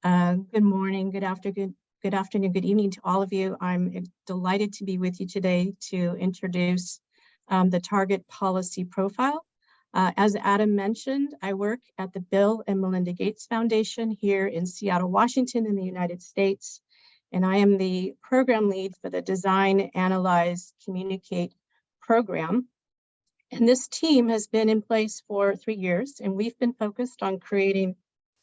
Good morning, good afternoon, good evening to all of you. I'm delighted to be with you today to introduce the target policy profile. As Adam mentioned, I work at the Bill and Melinda Gates Foundation here in Seattle, Washington in the United States. And I am the program lead for the Design, Analyze, Communicate program. And this team has been in place for 3 years, and we've been focused on creating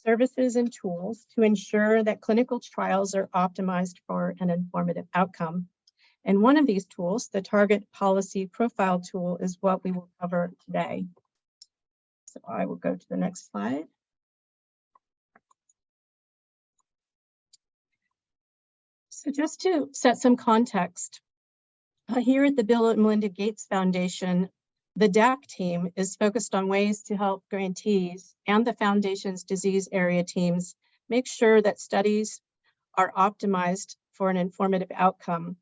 services and tools to ensure that clinical trials are optimized for an informative outcome. And one of these tools, the Target Policy Profile tool, is what we will cover today. So I will go to the next slide. So just to set some context, here at the Bill and Melinda Gates Foundation, the DAC team is focused on ways to help grantees and the foundation's disease area teams make sure that studies are optimized for an informative outcome.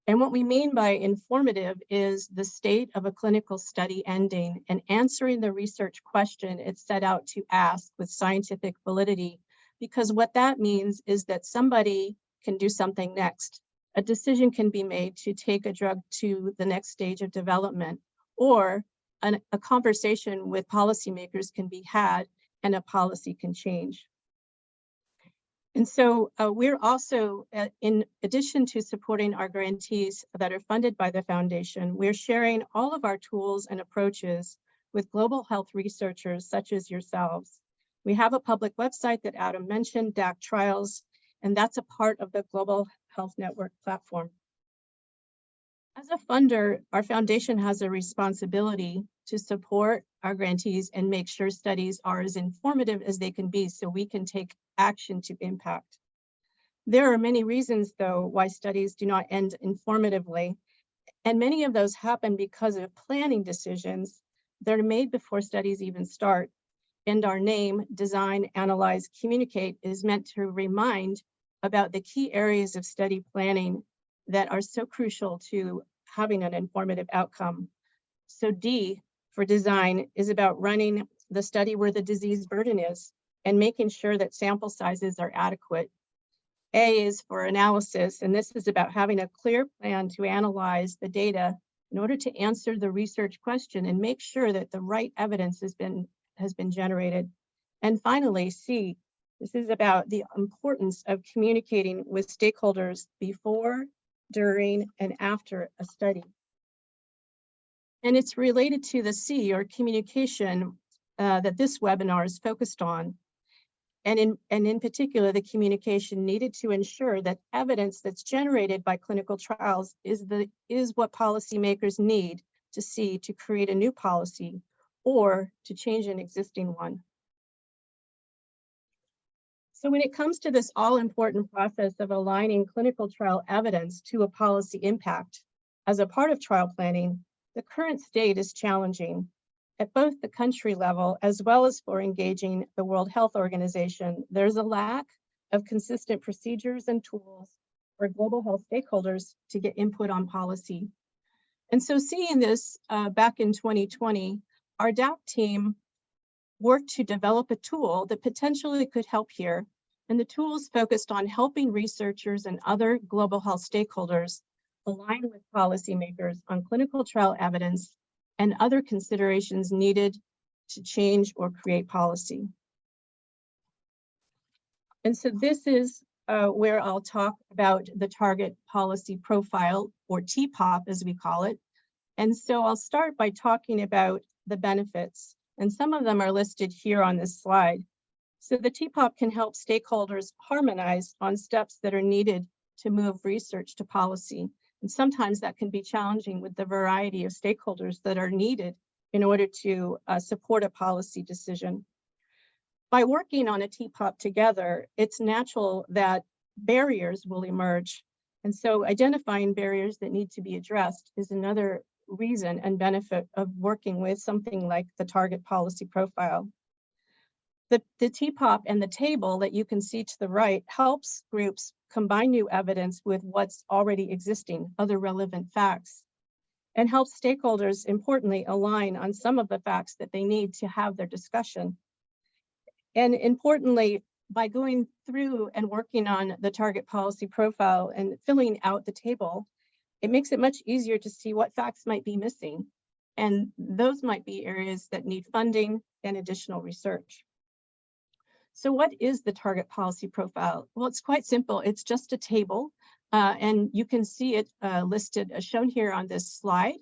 And what we mean by informative is the state of a clinical study ending and answering the research question it set out to ask with scientific validity, because what that means is that somebody can do something next. A decision can be made to take a drug to the next stage of development, or a conversation with policymakers can be had and a policy can change. And so we're also, in addition to supporting our grantees that are funded by the foundation, we're sharing all of our tools and approaches with global health researchers such as yourselves. We have a public website that Adam mentioned, DAC Trials, and that's a part of the Global Health Network platform. As a funder, our foundation has a responsibility to support our grantees and make sure studies are as informative as they can be so we can take action to impact. There are many reasons, though, why studies do not end informatively, and many of those happen because of planning decisions that are made before studies even start. And our name, Design, Analyze, Communicate, is meant to remind about the key areas of study planning that are so crucial to having an informative outcome. So D for design is about running the study where the disease burden is and making sure that sample sizes are adequate. A is for analysis, and this is about having a clear plan to analyze the data in order to answer the research question and make sure that the right evidence has been generated. And finally, C, this is about the importance of communicating with stakeholders before, during, and after a study. And it's related to the C, or communication, that this webinar is focused on. And in particular, the communication needed to ensure that evidence that's generated by clinical trials is what policymakers need to see to create a new policy or to change an existing one. So when it comes to this all-important process of aligning clinical trial evidence to a policy impact as a part of trial planning, the current state is challenging at both the country level as well as for engaging the World Health Organization. There's a lack of consistent procedures and tools for global health stakeholders to get input on policy. And so seeing this back in 2020, our DAC team worked to develop a tool that potentially could help here. And the tool is focused on helping researchers and other global health stakeholders align with policymakers on clinical trial evidence and other considerations needed to change or create policy. And so this is where I'll talk about the Target Policy Profile, or TPoP as we call it. And so I'll start by talking about the benefits, and some of them are listed here on this slide. So the TPoP can help stakeholders harmonize on steps that are needed to move research to policy. And sometimes that can be challenging with the variety of stakeholders that are needed in order to support a policy decision. By working on a TPoP together, it's natural that barriers will emerge. And so identifying barriers that need to be addressed is another reason and benefit of working with something like the Target Policy Profile. The TPoP and the table that you can see to the right helps groups combine new evidence with what's already existing, other relevant facts, and helps stakeholders, importantly, align on some of the facts that they need to have their discussion. And importantly, by going through and working on the target policy profile and filling out the table, it makes it much easier to see what facts might be missing. And those might be areas that need funding and additional research. So what is the target policy profile? Well, it's quite simple. It's just a table, and you can see it listed as shown here on this slide.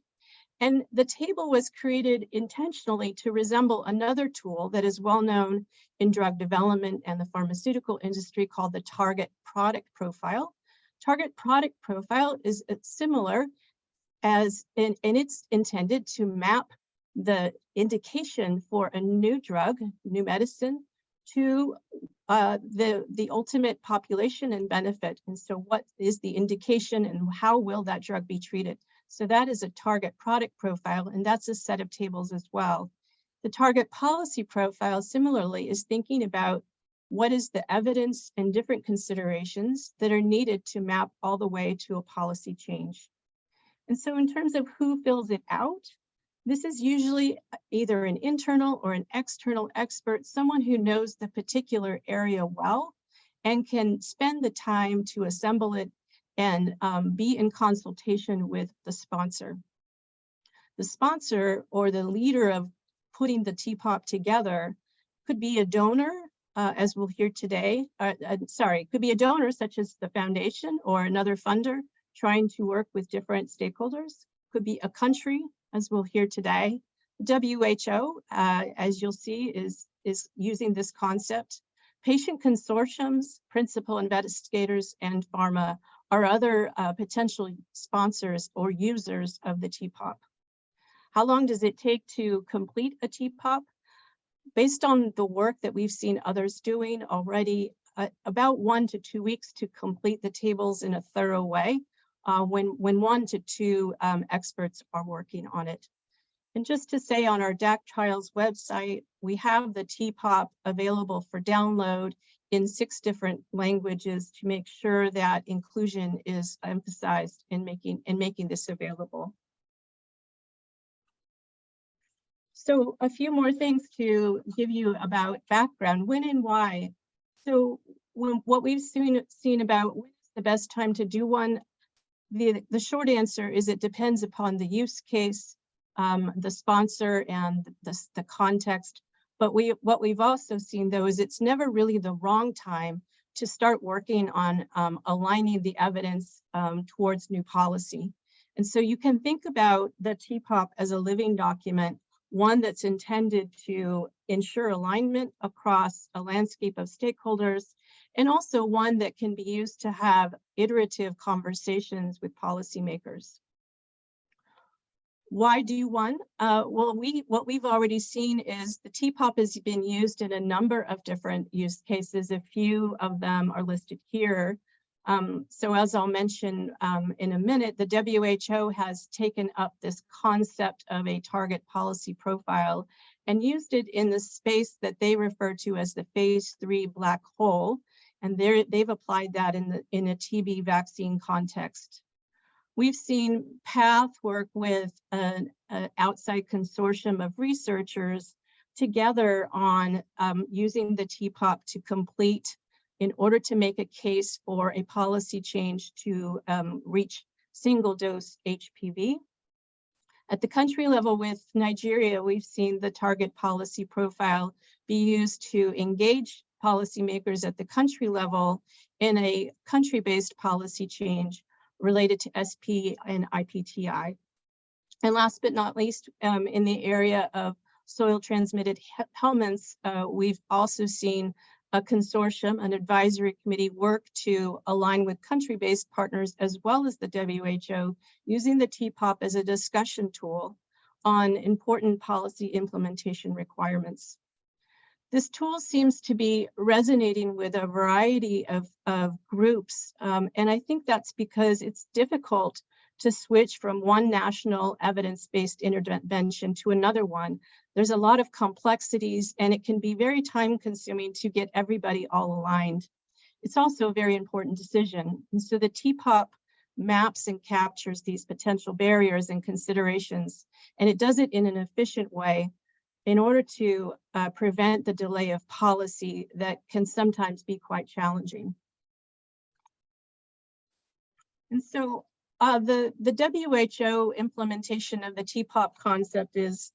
And the table was created intentionally to resemble another tool that is well known in drug development and the pharmaceutical industry called the target product profile. Target product profile is similar as, and it's intended to map the indication for a new drug, new medicine, to the ultimate population and benefit. And so what is the indication and how will that drug be treated? So that is a target product profile, and that's a set of tables as well. The target policy profile similarly is thinking about what is the evidence and different considerations that are needed to map all the way to a policy change. And so in terms of who fills it out, this is usually either an internal or an external expert, someone who knows the particular area well and can spend the time to assemble it and be in consultation with the sponsor. The sponsor or the leader of putting the TPoP together could be a donor, as we'll hear today. Could be a donor such as the foundation or another funder trying to work with different stakeholders. Could be a country, as we'll hear today. WHO, as you'll see, is using this concept. Patient consortiums, principal investigators, and pharma are other potential sponsors or users of the TPoP. How long does it take to complete a TPoP? Based on the work that we've seen others doing already, about 1 to 2 weeks to complete the tables in a thorough way, when 1 to 2 experts are working on it. And just to say, on our DAC Trials website, we have the TPoP available for download in 6 different languages to make sure that inclusion is emphasized in making this available. So a few more things to give you about background, when and why. So what we've seen about when is the best time to do one, the short answer is it depends upon the use case, the sponsor, and the context. But what we've also seen, though, is it's never really the wrong time to start working on aligning the evidence towards new policy. And so you can think about the TPoP as a living document, one that's intended to ensure alignment across a landscape of stakeholders, and also one that can be used to have iterative conversations with policymakers. Why do one? Well, what we've already seen is the TPoP has been used in a number of different use cases. A few of them are listed here. So as I'll mention in a minute, the WHO has taken up this concept of a target policy profile and used it in the space that they refer to as the phase 3 black hole. And they've applied that in a TB vaccine context. We've seen PATH work with an outside consortium of researchers together on using the TPoP to complete in order to make a case for a policy change to reach single-dose HPV. At the country level with Nigeria, we've seen the target policy profile be used to engage policymakers at the country level in a country-based policy change related to SP and IPTI. And last but not least, in the area of soil-transmitted helminths, we've also seen a consortium, an advisory committee, work to align with country-based partners as well as the WHO, using the TPoP as a discussion tool on important policy implementation requirements. This tool seems to be resonating with a variety of groups, and I think that's because it's difficult to switch from one national evidence-based intervention to another one. There's a lot of complexities, and it can be very time-consuming to get everybody all aligned. It's also a very important decision, and so the TPoP maps and captures these potential barriers and considerations, and it does it in an efficient way in order to prevent the delay of policy that can sometimes be quite challenging. And so the WHO implementation of the TPoP concept is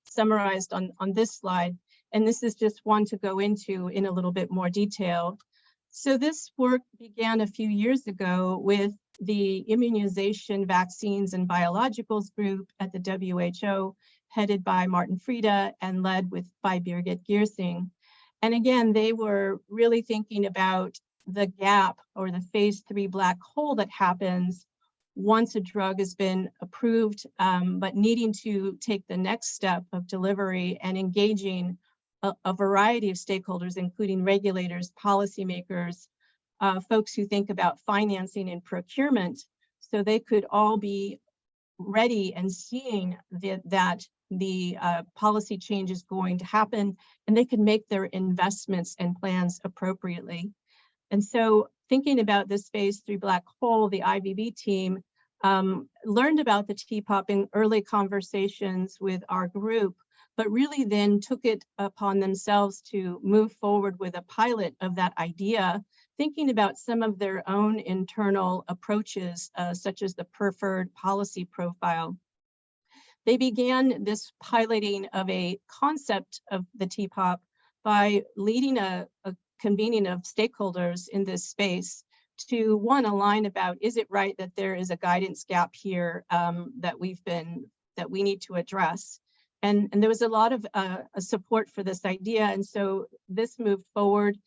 summarized on this slide. And this is just one to go into in a little bit more detail. So this work began a few years ago with the Immunization, Vaccines, and Biologicals group at the WHO, headed by Martin Frieda and led by Birgit Giersing. And again, they were really thinking about the gap or the phase 3 black hole that happens once a drug has been approved, but needing to take the next step of delivery and engaging a variety of stakeholders, including regulators, policymakers, folks who think about financing and procurement, so they could all be ready and seeing that the policy change is going to happen, and they can make their investments and plans appropriately. And so thinking about this phase 3 black hole, the IVB team learned about the TPoP in early conversations with our group, but really then took it upon themselves to move forward with a pilot of that idea, thinking about some of their own internal approaches, such as the preferred policy profile. They began this piloting of a concept of the TPoP by leading a convening of stakeholders in this space to, one, align about, is it right that there is a guidance gap here that we need to address? And there was a lot of support for this idea, and so this moved forward.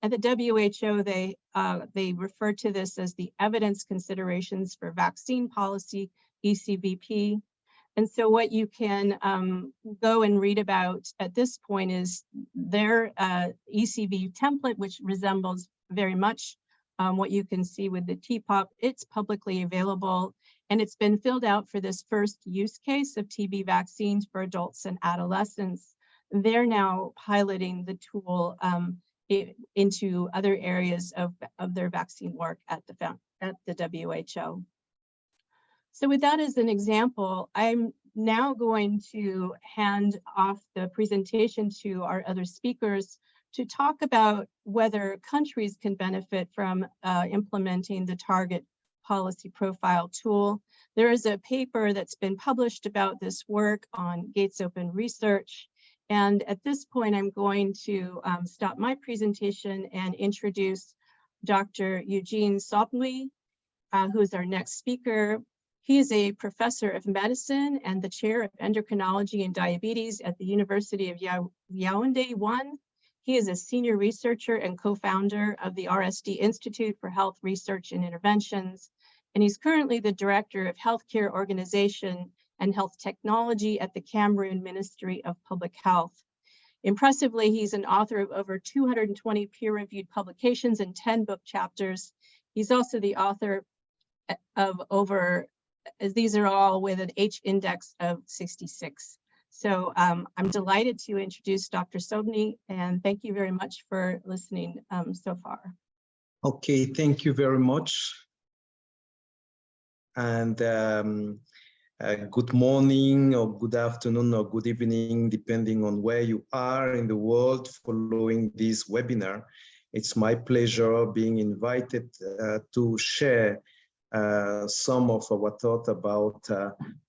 At the WHO, they refer to this as the Evidence Considerations for Vaccine Policy, ECVP. And so what you can go and read about at this point is their ECV template, which resembles very much what you can see with the TPoP. It's publicly available, and it's been filled out for this first use case of TB vaccines for adults and adolescents. They're now piloting the tool into other areas of their vaccine work at the WHO. So with that as an example, I'm now going to hand off the presentation to our other speakers to talk about whether countries can benefit from implementing the target policy profile tool. There is a paper that's been published about this work on Gates Open Research. And at this point, I'm going to stop my presentation and introduce Dr. Eugene Sobnui, who is our next speaker. He is a professor of medicine and the chair of endocrinology and diabetes at the University of Yaoundé 1. He is a senior researcher and co-founder of the RSD Institute for Health Research and Interventions, and he's currently the director of healthcare organization and health technology at the Cameroon Ministry of Public Health. Impressively, he's an author of over 220 peer-reviewed publications and 10 book chapters. He's also the author of these are all with an H index of 66. So I'm delighted to introduce Dr. Sobnui, and thank you very much for listening so far. Okay, thank you very much. And good morning or good afternoon or good evening, depending on where you are in the world following this webinar. It's my pleasure being invited to share some of our thought about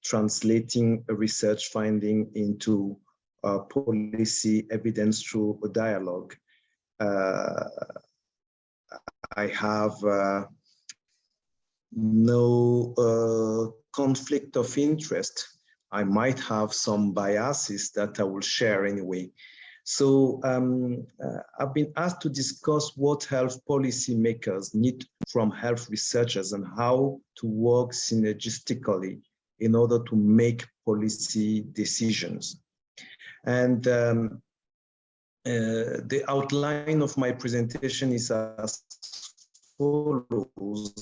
translating a research finding into policy evidence through a dialogue. I have no conflict of interest. I might have some biases that I will share anyway. So I've been asked to discuss what health policymakers need from health researchers and how to work synergistically in order to make policy decisions. And the outline of my presentation is as follows.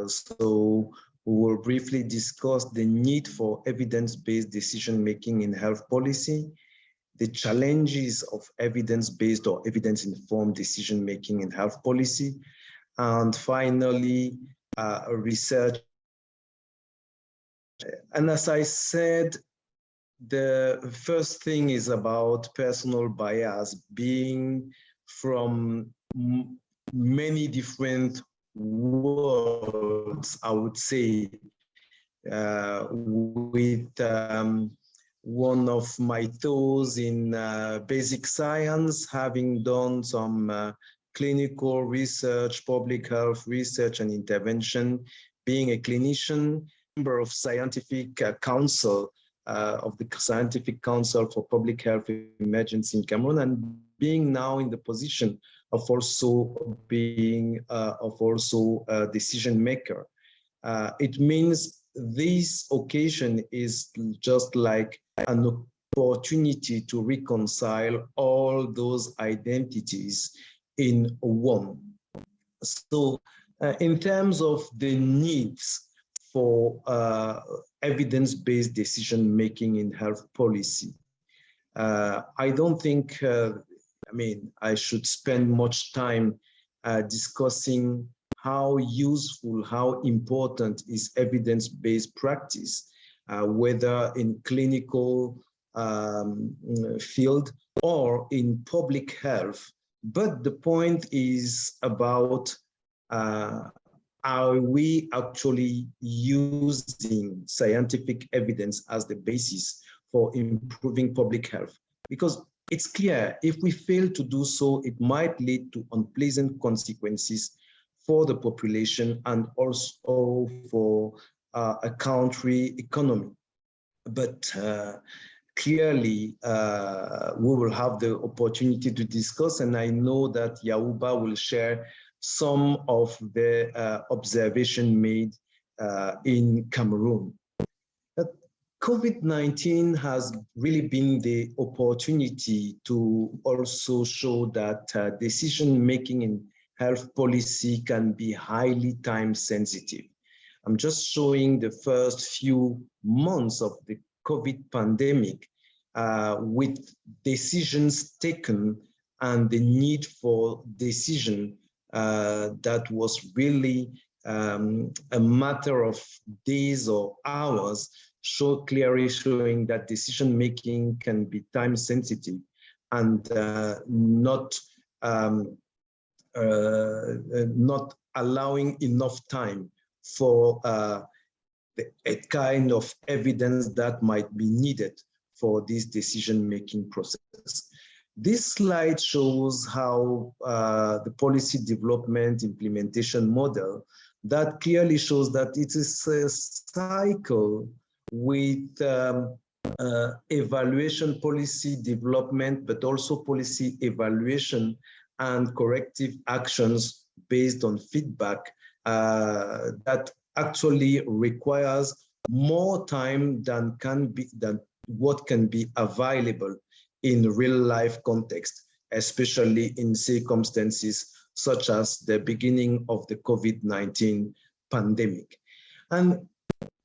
So we will briefly discuss the need for evidence-based decision-making in health policy, the challenges of evidence-based or evidence-informed decision-making in health policy, and finally, research. And as I said, The first thing is about personal bias being from many different worlds, I would say, with one of my toes in basic science, having done some clinical research, public health research and intervention, being a clinician, member of scientific council of the Scientific Council for Public Health Emergency in Cameroon, and being now in the position of also being a decision maker. It means this occasion is just like an opportunity to reconcile all those identities in one. So in terms of the needs for evidence-based decision-making in health policy, I don't think, I should spend much time discussing how useful, how important is evidence-based practice, whether in clinical field or in public health. But the point is about are we actually using scientific evidence as the basis for improving public health? Because it's clear if we fail to do so, it might lead to unpleasant consequences for the population and also for a country economy. But clearly, we will have the opportunity to discuss, and I know that Yauba will share some of the observation made in Cameroon. COVID-19 has really been the opportunity to also show that decision-making in health policy can be highly time sensitive. I'm just showing the first few months of the COVID pandemic with decisions taken and the need for decision that was really a matter of days or hours, clearly showing that decision-making can be time sensitive and not allowing enough time for a kind of evidence that might be needed for this decision-making process. This slide shows how the policy development implementation model that clearly shows that it is a cycle with evaluation, policy development, but also policy evaluation and corrective actions based on feedback that actually requires more time than what can be available in real life context, especially in circumstances such as the beginning of the COVID-19 pandemic. And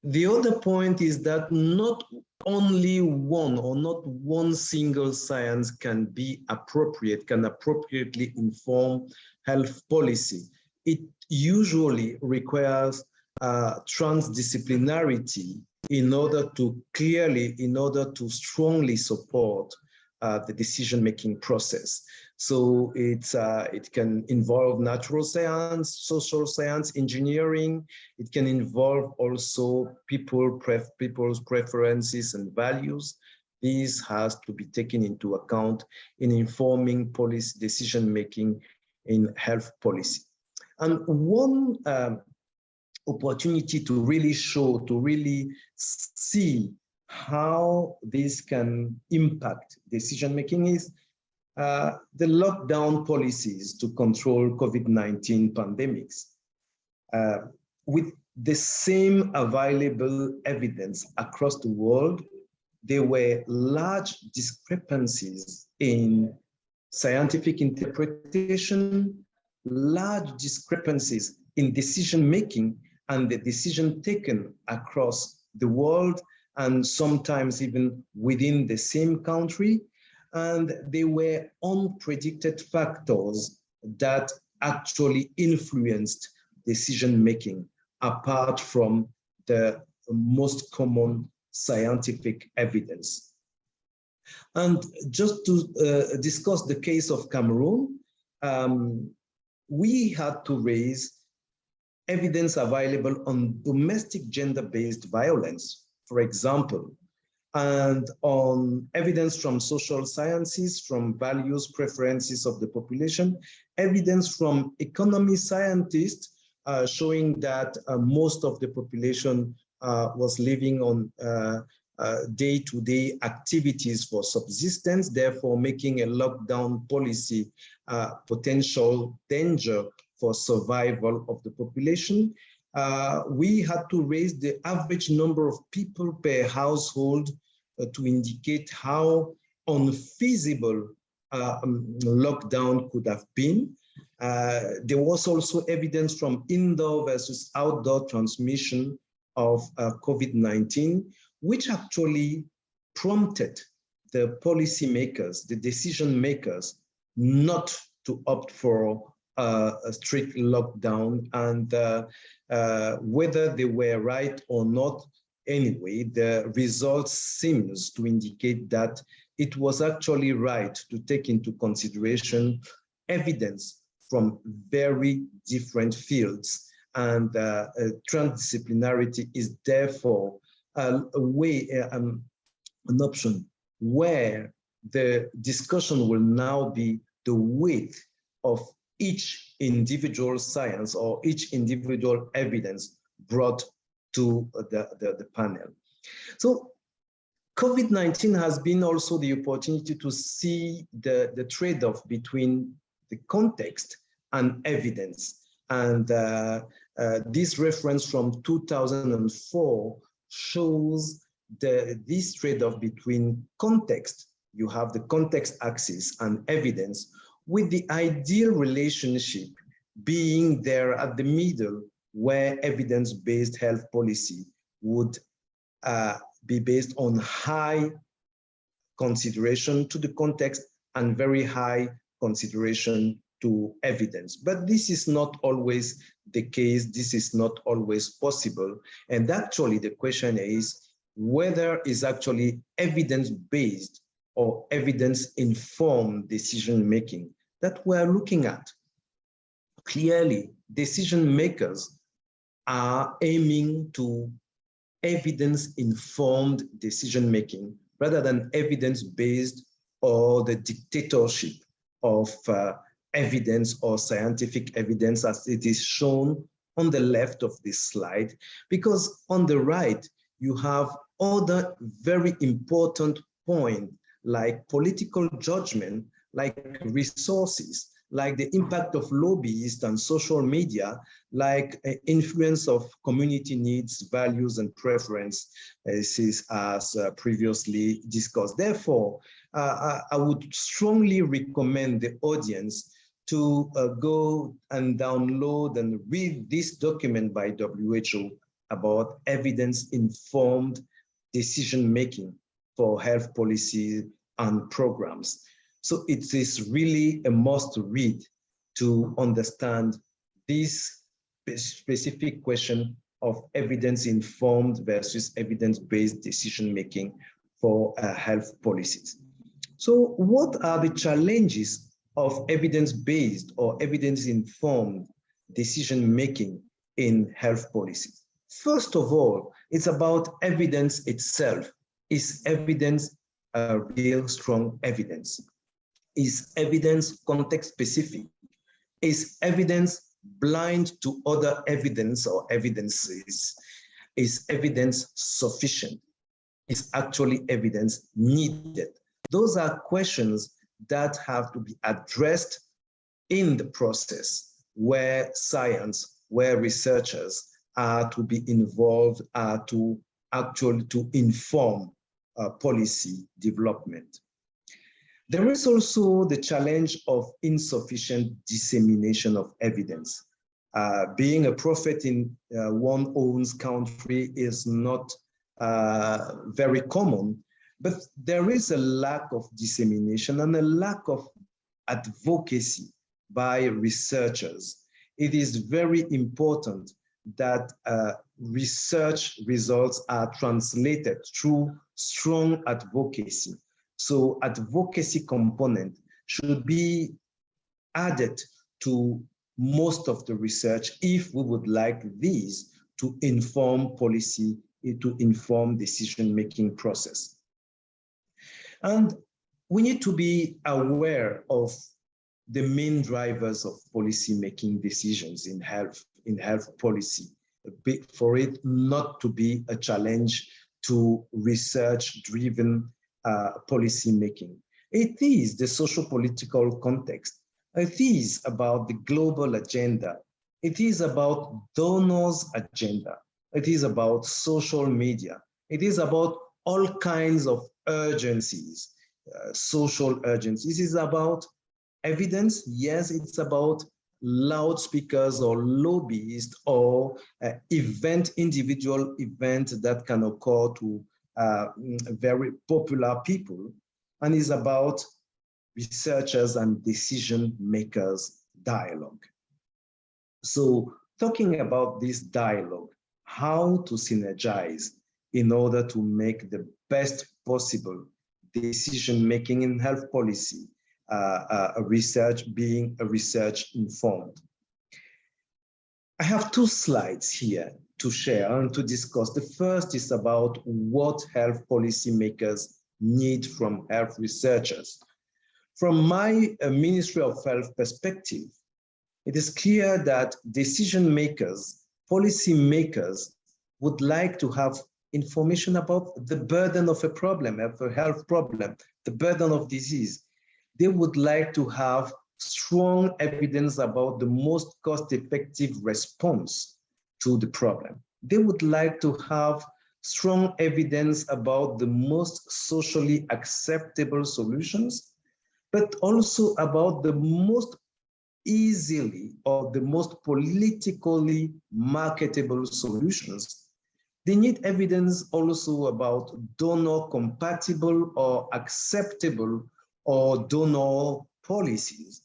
the other point is that not only one or not one single science can appropriately inform health policy. It usually requires transdisciplinarity in order to strongly support the decision-making process. So it can involve natural science, social science, engineering. It can involve also people's preferences and values. This has to be taken into account in informing policy decision-making in health policy. And one opportunity to really see how this can impact decision-making is the lockdown policies to control COVID-19 pandemics. With the same available evidence across the world, there were large discrepancies in scientific interpretation, large discrepancies in decision-making and the decision taken across the world, and sometimes even within the same country. And there were unpredicted factors that actually influenced decision-making, apart from the most common scientific evidence. And just to discuss the case of Cameroon, we had to raise evidence available on domestic gender-based violence, for example, and on evidence from social sciences, from values, preferences of the population, evidence from economy scientists showing that most of the population was living on day-to-day activities for subsistence, therefore making a lockdown policy potential danger for survival of the population. We had to raise the average number of people per household to indicate how unfeasible lockdown could have been. There was also evidence from indoor versus outdoor transmission of COVID-19, which actually prompted the policymakers, the decision makers, not to opt for a strict lockdown. And whether they were right or not, anyway, the results seems to indicate that it was actually right to take into consideration evidence from very different fields. And transdisciplinarity is therefore a way, an option where the discussion will now be the weight of each individual science or each individual evidence brought to the panel. So COVID-19 has been also the opportunity to see the trade-off between the context and evidence. And this reference from 2004 shows this trade-off between context, you have the context axis, and evidence, with the ideal relationship being there at the middle, where evidence-based health policy would be based on high consideration to the context and very high consideration to evidence. But this is not always the case. This is not always possible. And actually the question is whether is actually evidence-based or evidence-informed decision-making that we're looking at. Clearly, decision makers are aiming to evidence-informed decision-making rather than evidence-based or the dictatorship of evidence or scientific evidence as it is shown on the left of this slide, because on the right, you have other very important points like political judgment, like resources, like the impact of lobbyists and social media, like influence of community needs, values, and preferences as previously discussed. Therefore, I would strongly recommend the audience to go and download and read this document by WHO about evidence-informed decision-making for health policy and programs. So it is really a must read to understand this specific question of evidence-informed versus evidence-based decision-making for health policies. So what are the challenges of evidence-based or evidence-informed decision-making in health policies? First of all, it's about evidence itself. Is evidence a real strong evidence? Is evidence context-specific? Is evidence blind to other evidence or evidences? Is evidence sufficient? Is actually evidence needed? Those are questions that have to be addressed in the process where science, where researchers are to be involved, are to actually to inform policy development. There is also the challenge of insufficient dissemination of evidence. Being a prophet in one's own country is not very common, but there is a lack of dissemination and a lack of advocacy by researchers. It is very important that research results are translated through strong advocacy. So advocacy component should be added to most of the research if we would like these to inform policy, to inform decision-making process. And we need to be aware of the main drivers of policy-making decisions in health policy, for it not to be a challenge to research-driven policy-making. It is the socio-political context. It is about the global agenda. It is about donors' agenda. It is about social media. It is about all kinds of urgencies, social urgencies. It is about evidence. Yes, it's about loudspeakers or lobbyists or individual events that can occur to very popular people. And it's about researchers and decision makers dialogue. So talking about this dialogue, how to synergize in order to make the best possible decision-making in health policy, research being a research informed. I have two slides here to share and to discuss. The first is about what health policymakers need from health researchers. From my Ministry of Health perspective, it is clear that decision makers, policy makers would like to have information about the burden of a problem, of a health problem, the burden of disease. They would like to have strong evidence about the most cost-effective response to the problem. They would like to have strong evidence about the most socially acceptable solutions, but also about the most easily or the most politically marketable solutions. They need evidence also about donor compatible or acceptable or donor policies.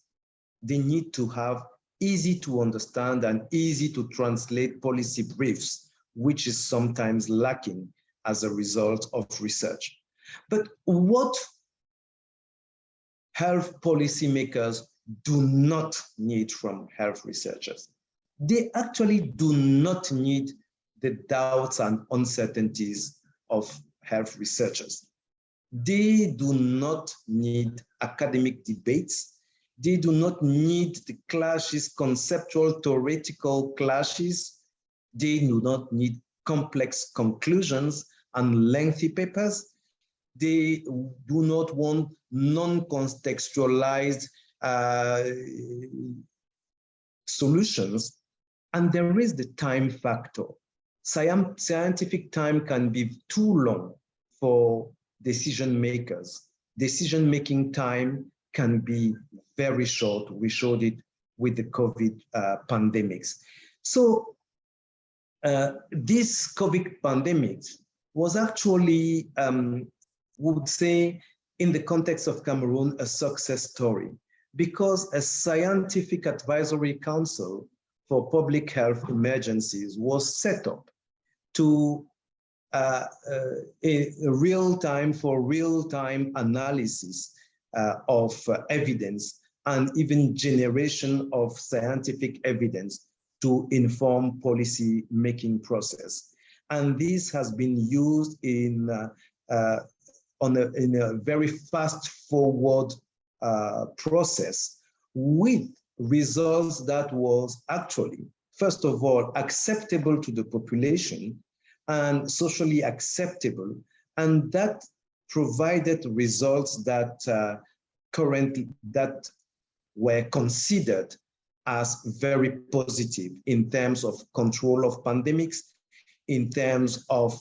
They need to have easy to understand and easy to translate policy briefs, which is sometimes lacking as a result of research. But what health policymakers do not need from health researchers? They actually do not need the doubts and uncertainties of health researchers. They do not need academic debates. They do not need the clashes, conceptual, theoretical clashes. They do not need complex conclusions and lengthy papers. They do not want non-contextualized solutions. And there is the time factor. Scientific time can be too long for decision makers. Decision-making time can be very short. We showed it with the COVID pandemics. So this COVID pandemic was actually, we would say, in the context of Cameroon, a success story, because a scientific advisory council for public health emergencies was set up to real-time analysis of evidence and even generation of scientific evidence to inform policy making process. And this has been used in a very fast forward process with results that was actually, first of all, acceptable to the population and socially acceptable, and that provided results that that were considered as very positive in terms of control of pandemics, in terms of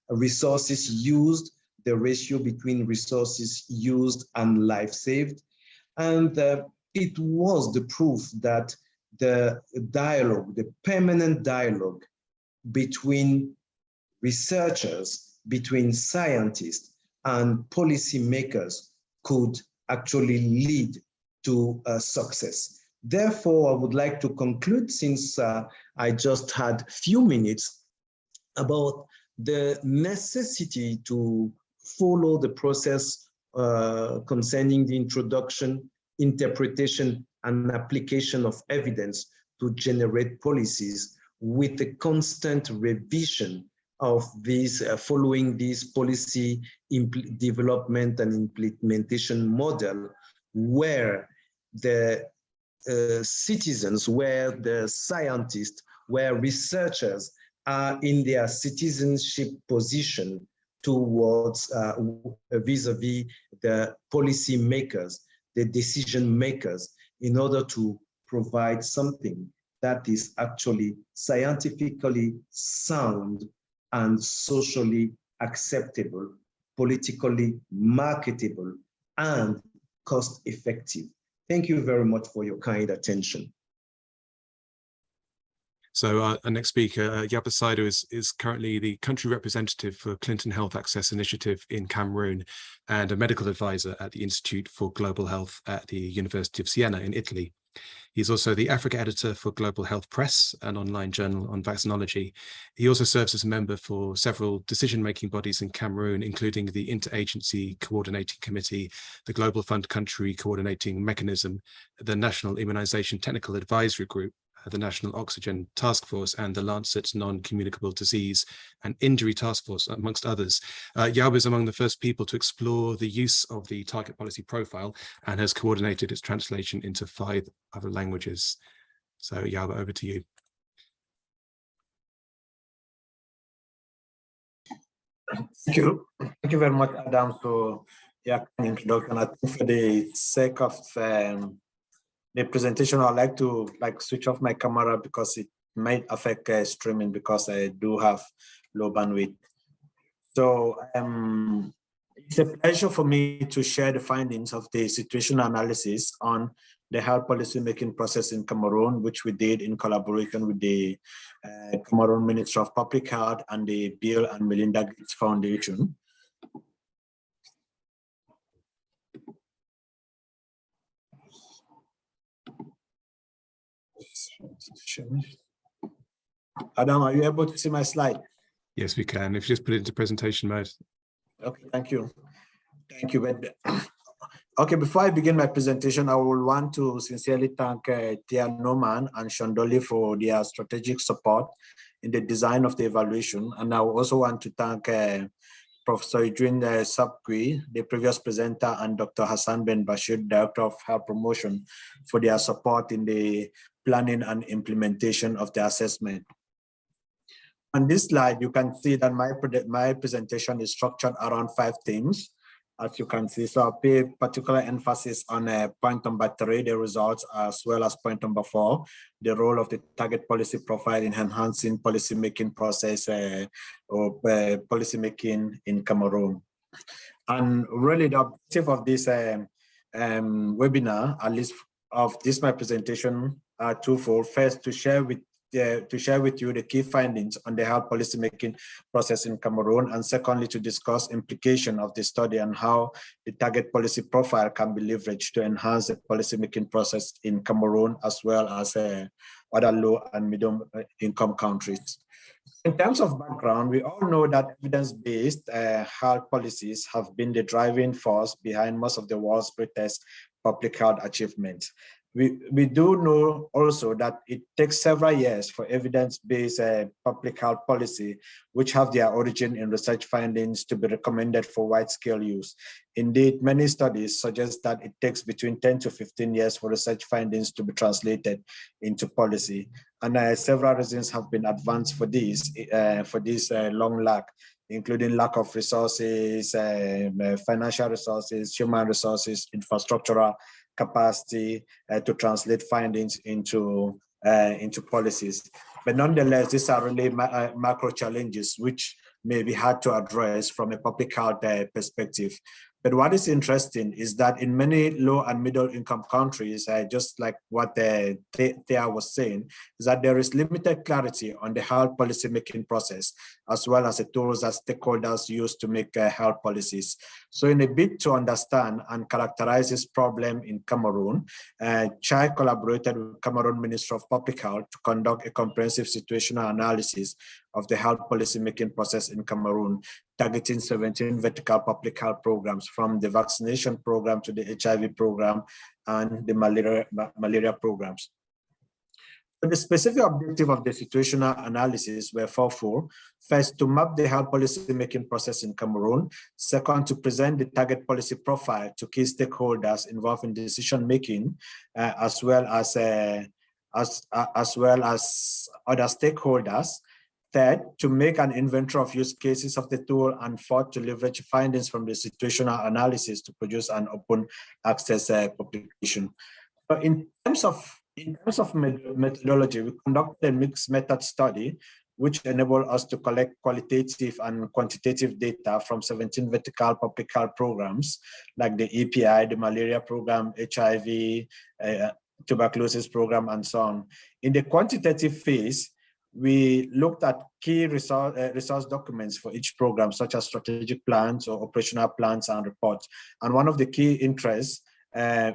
resources used, the ratio between resources used and life saved. And it was the proof that the dialogue, the permanent dialogue between researchers, between scientists and policymakers could actually lead to success. Therefore, I would like to conclude, since I just had a few minutes, about the necessity to follow the process concerning the introduction, interpretation, and application of evidence to generate policies, with a constant revision of these, following this policy development and implementation model, where the citizens, where the scientists, where researchers are in their citizenship position towards vis-a-vis the policy makers, the decision makers, in order to provide something that is actually scientifically sound and socially acceptable, politically marketable, and cost-effective. Thank you very much for your kind attention. So our next speaker, Yaba Saidu, is currently the country representative for Clinton Health Access Initiative in Cameroon and a medical advisor at the Institute for Global Health at the University of Siena in Italy. He's also the Africa editor for Global Health Press, an online journal on vaccinology. He also serves as a member for several decision-making bodies in Cameroon, including the Interagency Coordinating Committee, the Global Fund Country Coordinating Mechanism, the National Immunization Technical Advisory Group, the National Oxygen Task Force, and the Lancet Non-Communicable Disease and Injury Task Force, amongst others. Yaba is among the first people to explore the use of the target policy profile and has coordinated its translation into 5 other languages. So Yaba, over to you. Thank you. Thank you very much, Adam. So, yeah, introduction. I think for the sake of the presentation, I'd like to switch off my camera because it might affect streaming, because I do have low bandwidth. So it's a pleasure for me to share the findings of the situational analysis on the health policy making process in Cameroon, which we did in collaboration with the Cameroon Ministry of Public Health and the Bill and Melinda Gates Foundation. Adam, are you able to see my slide? Yes, we can. If you just put it into presentation mode. Okay, thank you. Thank you. Okay, before I begin my presentation, I will want to sincerely thank Tia Norman and Shondoli for their strategic support in the design of the evaluation. And I also want to thank Professor Idrin Sabkwi, the previous presenter, and Dr. Hassan Ben Bashir, Director of Health Promotion, for their support in the planning and implementation of the assessment. On this slide, you can see that my presentation is structured around 5 themes, as you can see. So I'll pay particular emphasis on point number 3, the results, as well as point number 4, the role of the target policy profile in enhancing policymaking process or policymaking in Cameroon. And really the objective of this webinar, at least of this my presentation, are twofold. First, to share with you the key findings on the health policymaking process in Cameroon, and secondly, to discuss implication of the study and how the target policy profile can be leveraged to enhance the policymaking process in Cameroon, as well as other low and medium income countries. In terms of background, we all know that evidence-based health policies have been the driving force behind most of the world's greatest public health achievements. We do know also that it takes several years for evidence-based public health policy, which have their origin in research findings, to be recommended for wide-scale use. Indeed, many studies suggest that it takes between 10 to 15 years for research findings to be translated into policy. And several reasons have been advanced for this long lag, including lack of resources, financial resources, human resources, infrastructural capacity to translate findings into policies. But nonetheless, these are really macro challenges which may be hard to address from a public health perspective. But what is interesting is that in many low and middle income countries, just like what Thea was saying, is that there is limited clarity on the health policy making process, as well as the tools that stakeholders use to make health policies. So in a bid to understand and characterize this problem in Cameroon, CHAI collaborated with Cameroon Ministry of Public Health to conduct a comprehensive situational analysis of the health policy making process in Cameroon, targeting 17 vertical public health programs, from the vaccination program to the HIV program and the malaria programs. So the specific objective of the situational analysis were fourfold. First, to map the health policy making process in Cameroon. Second, to present the target policy profile to key stakeholders involved in decision making, as well as other stakeholders. Third, to make an inventory of use cases of the tool, and fourth, to leverage findings from the situational analysis to produce an open access publication. So in terms of methodology, we conducted a mixed method study, which enabled us to collect qualitative and quantitative data from 17 vertical public health programs, like the EPI, the malaria program, HIV, tuberculosis program, and so on. In the quantitative phase, we looked at key resource documents for each program, such as strategic plans or operational plans and reports. And one of the key interests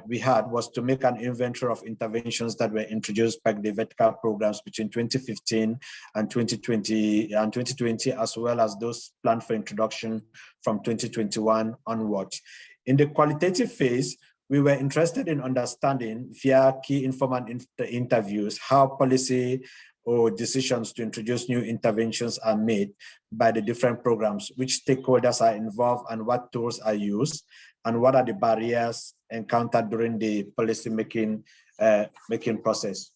we had was to make an inventory of interventions that were introduced by the vertical programs between 2015 and 2020, as well as those planned for introduction from 2021 onward. In the qualitative phase, we were interested in understanding via key informant interviews how policy or decisions to introduce new interventions are made by the different programs, which stakeholders are involved and what tools are used, and what are the barriers encountered during the policy making process.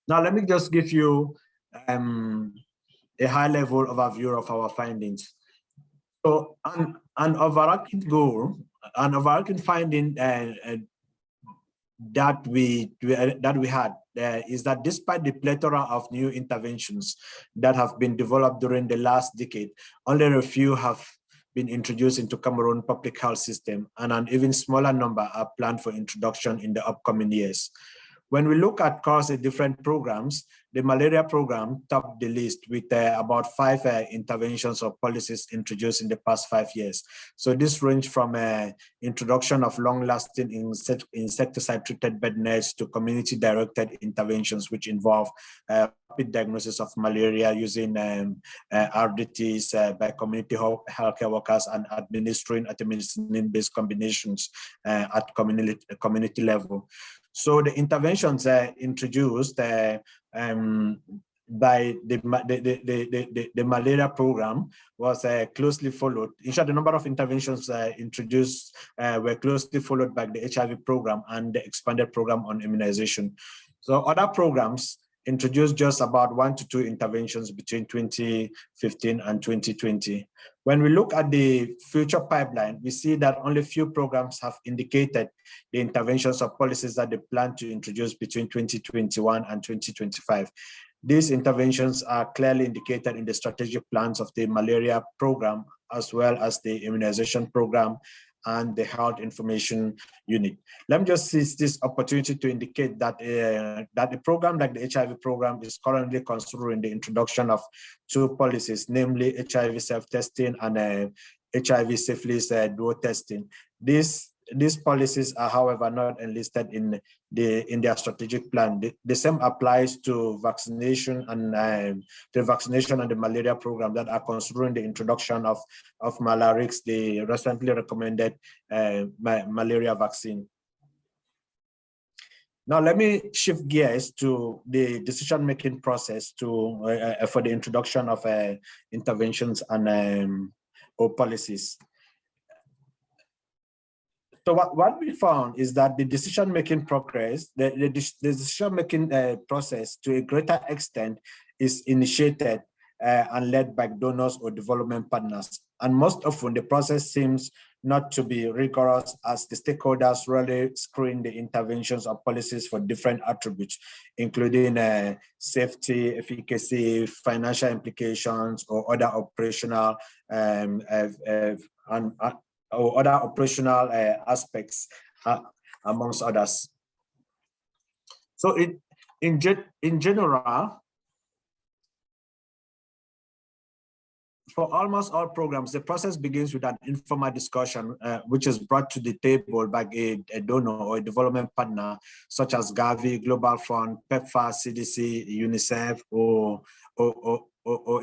Now, let me just give you a high-level overview of our findings. So, an overarching goal, an overarching finding that we had is that despite the plethora of new interventions that have been developed during the last decade, only a few have been introduced into Cameroon public health system, and an even smaller number are planned for introduction in the upcoming years. When we look across the different programs, the malaria program topped the list with about 5 interventions or policies introduced in the past 5 years. So this range from introduction of long-lasting insecticide-treated bed nets to community-directed interventions, which involve rapid diagnosis of malaria using RDTs by community healthcare workers and administering artemisinin-based combinations at community level. So the interventions introduced by the malaria program was closely followed. In short, the number of interventions introduced were closely followed by the HIV program and the expanded program on immunization. So other programs introduced just about 1 to 2 interventions between 2015 and 2020. When we look at the future pipeline, we see that only few programs have indicated the interventions or policies that they plan to introduce between 2021 and 2025. These interventions are clearly indicated in the strategic plans of the malaria program, as well as the immunization program and the health information unit. Let me just seize this opportunity to indicate that that a program like the HIV program is currently considering the introduction of 2 policies, namely HIV self-testing and HIV syphilis dual testing. These policies are, however, not enlisted in their strategic plan. The same applies to vaccination and the malaria program that are considering the introduction of Malarix, the recently recommended malaria vaccine. Now, let me shift gears to the decision-making process for the introduction of interventions and or policies. So what we found is that the decision-making progress, the decision-making process to a greater extent is initiated and led by donors or development partners. And most often the process seems not to be rigorous, as the stakeholders really screen the interventions or policies for different attributes, including safety, efficacy, financial implications, or other operational or other operational aspects, amongst others. So in general, for almost all programs, the process begins with an informal discussion, which is brought to the table by a donor or a development partner, such as Gavi, Global Fund, PEPFAR, CDC, UNICEF, or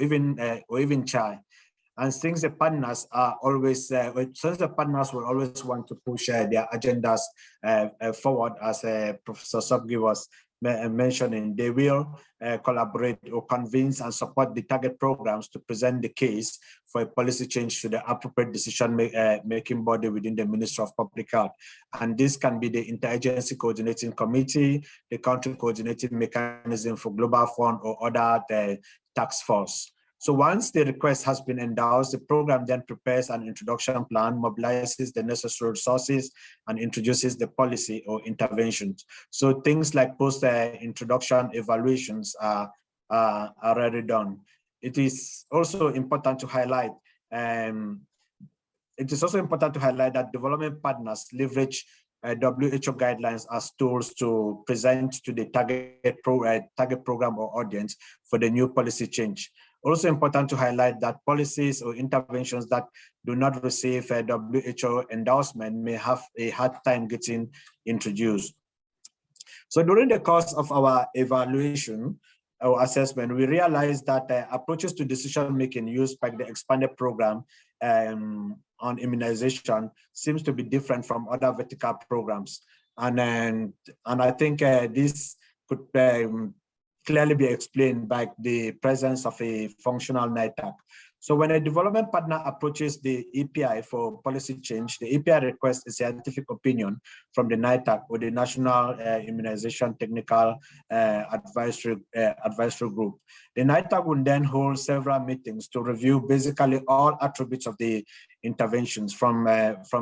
even CHAI. And since the partners are always, since the partners will always want to push their agendas forward, as Professor Sobgi was mentioning, they will collaborate or convince and support the target programs to present the case for a policy change to the appropriate decision-making body within the Ministry of Public Health. And this can be the Interagency Coordinating Committee, the Country Coordinating Mechanism for Global Fund, or other task force. So once the request has been endorsed, the program then prepares an introduction plan, mobilizes the necessary resources, and introduces the policy or interventions. So things like post-introduction evaluations are already done. It is also important to highlight that development partners leverage WHO guidelines as tools to present to the target program or audience for the new policy change. Also important to highlight that policies or interventions that do not receive a WHO endorsement may have a hard time getting introduced. So during the course of our evaluation or assessment, we realized that approaches to decision-making used by the expanded program on immunization seems to be different from other vertical programs. And I think this could clearly be explained by the presence of a functional NITAC. So when a development partner approaches the EPI for policy change, the EPI requests a scientific opinion from the NITAC or the National Immunization Technical Advisory Group. The NITAC will then hold several meetings to review basically all attributes of the interventions, from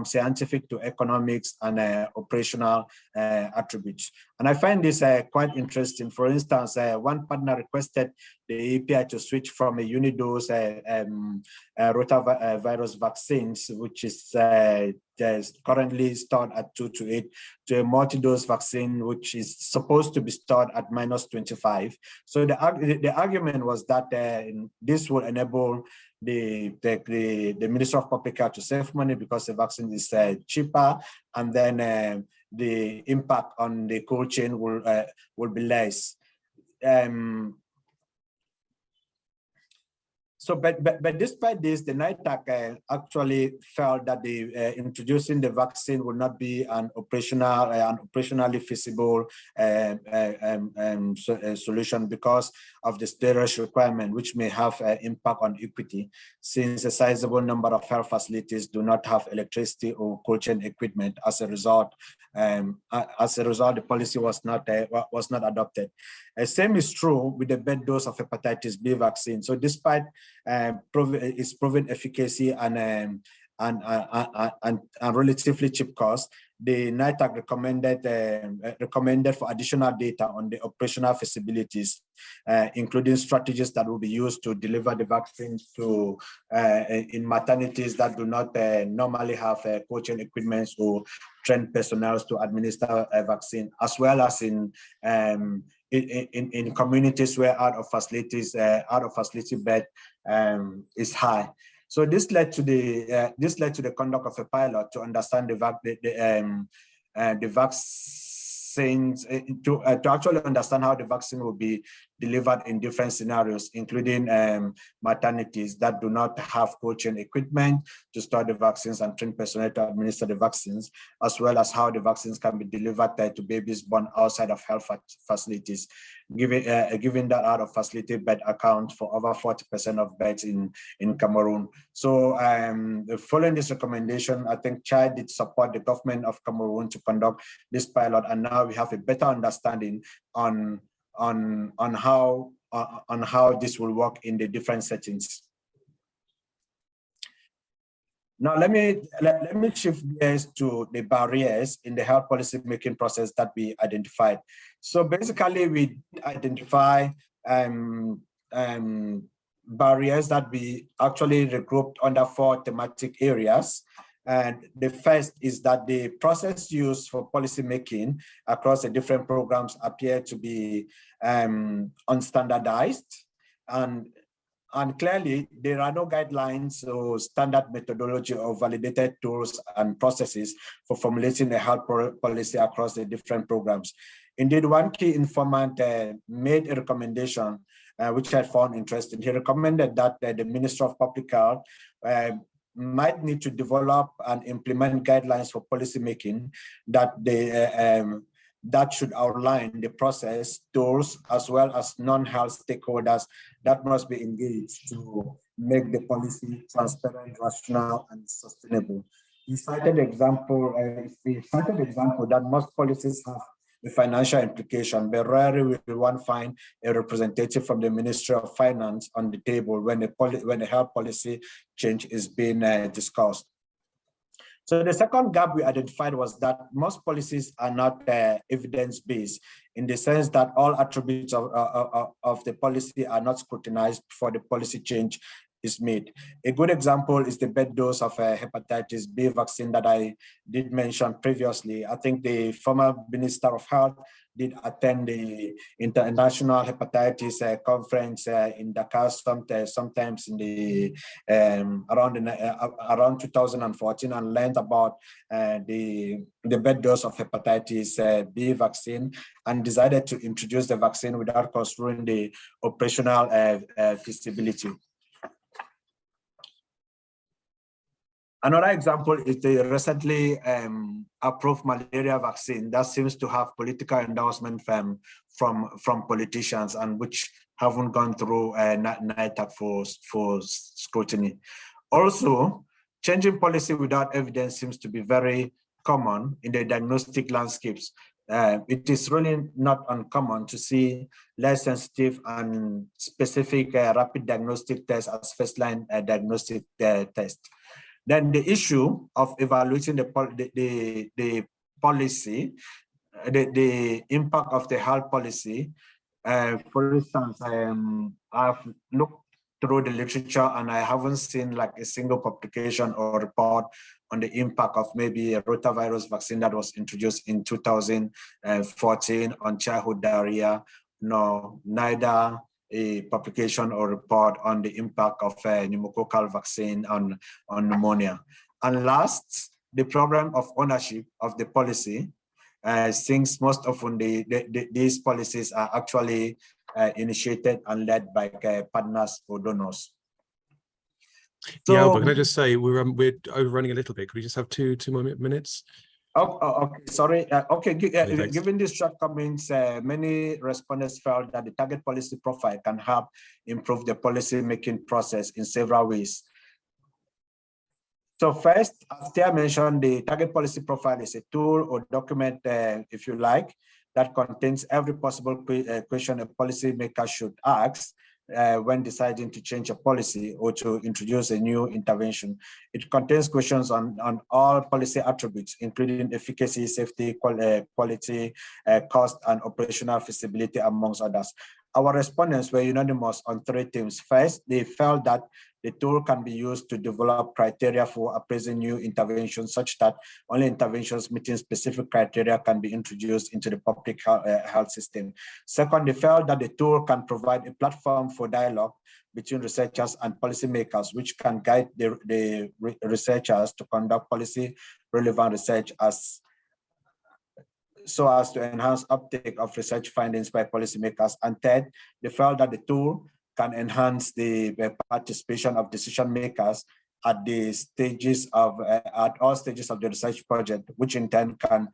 scientific to economics and operational attributes. And I find this quite interesting. For instance, one partner requested the API to switch from a unidose rotavirus vaccines, which is currently stored at 2 to 8, to a multi-dose vaccine, which is supposed to be stored at -25. So the argument was that this will enable the Ministry of Public Health to save money because the vaccine is cheaper, and then the impact on the cold chain will be less. So, but despite this, the NITAC actually felt that the introducing the vaccine would not be an operationally feasible solution because of the storage requirement, which may have an impact on equity, since a sizable number of health facilities do not have electricity or cold chain equipment. As a result, the policy was not adopted. Same is true with the bed dose of hepatitis B vaccine. So despite its proven efficacy and relatively cheap cost, the NITAC recommended for additional data on the operational feasibilities, including strategies that will be used to deliver the vaccines to in maternities that do not normally have cold chain equipment or trained personnel to administer a vaccine, as well as in communities where out of facility bed is high. So this led to the conduct of a pilot to understand the vaccines, to actually understand how the vaccine will be delivered in different scenarios, including maternities that do not have cold chain equipment to store the vaccines and train personnel to administer the vaccines, as well as how the vaccines can be delivered to babies born outside of health facilities, given that out of facility bed account for over 40% of beds in Cameroon. So following this recommendation, I think CHAI did support the government of Cameroon to conduct this pilot, and now we have a better understanding on how this will work in the different settings. Now let me shift gears to the barriers in the health policy making process that we identified. So basically, we identify barriers that we actually regrouped under 4 thematic areas. And the first is that the process used for policy making across the different programs appear to be unstandardized. And clearly, there are no guidelines or standard methodology or validated tools and processes for formulating a health policy across the different programs. Indeed, one key informant made a recommendation, which I found interesting. He recommended that the Minister of Public Health might need to develop and implement guidelines for policymaking that that should outline the process, tools, as well as non-health stakeholders that must be engaged to make the policy transparent, rational, and sustainable. He cited the example that most policies have a financial implication, but rarely will one find a representative from the Ministry of Finance on the table when the health policy change is being discussed. So the second gap we identified was that most policies are not evidence-based, in the sense that all attributes of the policy are not scrutinized before the policy change is made. A good example is the bed dose of hepatitis B vaccine that I did mention previously. I think the former Minister of Health did attend the International Hepatitis Conference in Dakar sometimes in the around 2014, and learned about the bed dose of hepatitis B vaccine, and decided to introduce the vaccine without considering the operational feasibility. Another example is the recently approved malaria vaccine that seems to have political endorsement from politicians, and which haven't gone through NITAC for scrutiny. Also, changing policy without evidence seems to be very common in the diagnostic landscapes. It is really not uncommon to see less sensitive and specific rapid diagnostic tests as first-line diagnostic tests. Then the issue of evaluating the policy, the impact of the health policy. For instance, I've looked through the literature and I haven't seen like a single publication or report on the impact of maybe a rotavirus vaccine that was introduced in 2014 on childhood diarrhea, neither a publication or report on the impact of pneumococcal vaccine on pneumonia. And last, the problem of ownership of the policy, since most often these policies are actually initiated and led by partners or donors. So, yeah, but can I just say we're overrunning a little bit? Could we just have two more minutes? Okay, sorry. Given these shortcomings, many respondents felt that the target policy profile can help improve the policy making process in several ways. So first, as Tia mentioned, the target policy profile is a tool or document, if you like, that contains every possible question a policymaker should ask when deciding to change a policy or to introduce a new intervention. It contains questions on all policy attributes, including efficacy, safety, quality, cost, and operational feasibility, amongst others. Our respondents were unanimous on three themes. First, they felt that the tool can be used to develop criteria for appraising new interventions, such that only interventions meeting specific criteria can be introduced into the public health system. Second, they felt that the tool can provide a platform for dialogue between researchers and policymakers, which can guide the researchers to conduct policy relevant research so as to enhance uptake of research findings by policymakers. And third, they felt that the tool can enhance the participation of decision makers at the stages of at all stages of the research project, which in turn can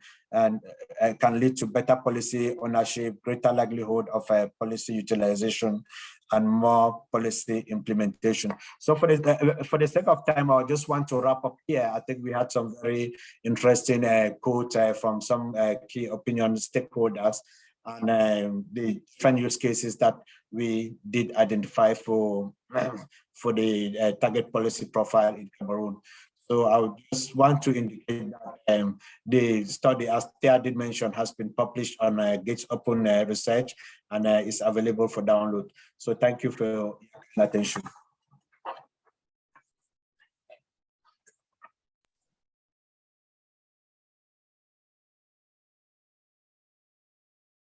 lead to better policy ownership, greater likelihood of policy utilization, and more policy implementation. So for the sake of time, I just want to wrap up here. I think we had some very interesting quotes from some key opinion stakeholders, and the different use cases that we did identify for the target policy profile in Cameroon. So I would just want to indicate that the study, as Thea did mention, has been published on Gates Open Research and is available for download. So thank you for your attention.